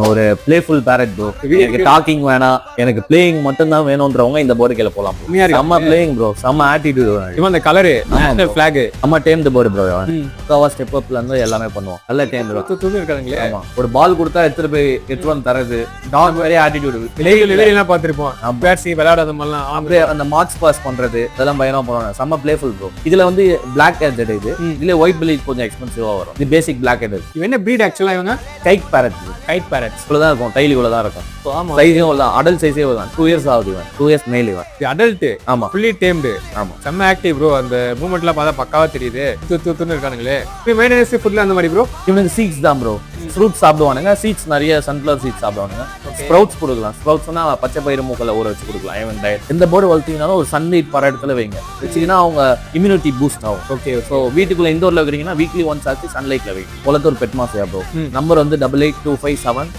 ஒரு playful farad bro. எனக்கு docking வேணாம், எனக்கு பிளேயிங் மட்டும் தான் வேணும்ன்றவங்க இந்த போர்டு கீழ போலாம். செம்ம பிளேயிங் ப்ரோ, செம்ம ஆட்டிடியூட். இவன் அந்த கலரு நேஷனல் ஃபிளாக் செம்ம டேம்டு போர்டு ப்ரோ. பக்காவா ஸ்டெப் அப்ல இருந்து எல்லாமே பண்ணுவோம். நல்ல டேம் ப்ரோ. தூக்கி இருக்காங்களே. ஆமா, ஒரு பால் கொடுத்தா எடுத்து வந்து தரது. Dog very attitude. இலையெல்லாம் பார்த்திருப்போம். பேட்ஸி விளையாடாத மாதிரிலாம் அப்படியே அந்த மார்க்ஸ் பாஸ் பண்றது இதெல்லாம் பயணம் பண்ணுவாங்க. செம்ம பிளேஃபுல் ப்ரோ. இதுல வந்து பிளாக் ஹெட் இது. இதுல ஒயிட் பில்லி கொஞ்சம் எக்ஸ்பென்சிவா வரும். இது பேசிக் பிளாக் ஹெட். இவன் என்ன பிரீட் ஆக்சுவலா? இவங்க கைட் பேரட். கைட் பேரட்ஸ் இவ்வளவுதான் இருக்கும். டைல் இவ்வளவுதான் இருக்கும். ஆமா, சைஸும் இவ்வளவுதான். அடல்ட் சைஸே இவ்வளவுதான். 2 இயர்ஸ் ஆகுது இவன். 2 இயர்ஸ் மேல் இவன். இது அடல்ட். ஆமா, ஃபுல்லி டேம்டு. ஆமா, செம்ம ஆக்டிவ் ப்ரோ. அந்த மூவ்மெண்ட்லாம் பார்த்தா பக்காவா தெரியுது. தூத்துன்னு இருக்கானுங்களே. இப்போ மெயின்டெனன்ஸ் ஃபுட்ல அந்த மாதிரி ப்ரோ. இவனுக்கு சீட்ஸ் தான் ப்ரோ. ஃப்ரூட்ஸ் சாப்பிடுவானுங்க. சீட்ஸ் நிறைய சன்ஃப்ளவர் சீட்ஸ் சாப்பிடுவானுங்க. ஸ்ப்ரவுட்ஸ் கொடுக்கலாம். ஸ்ப்ரவுட்ஸ்னா பச்சை பயிறு மூக்கல ஊற வச்சு கொடுக்கலாம். இவன் டயட் எந்த போர்டு வளர்த்தீங்கன்னாலும் ஒரு சன்லைட் பர இடத்துல வைங்க. வச்சீங்கன்னா அவங்க இம்யூனிட்டி பூஸ்ட் ஆகும். ஓகே. ஸோ வீட்டுக்குள்ள இண்டோர்ல வைக்கிறீங்கன்னா வீக்லி ஒன்ஸ் ஆச்சு சன்லைட்ல வைங்க. Kolathur pet mafia bro. Number வந்து 882557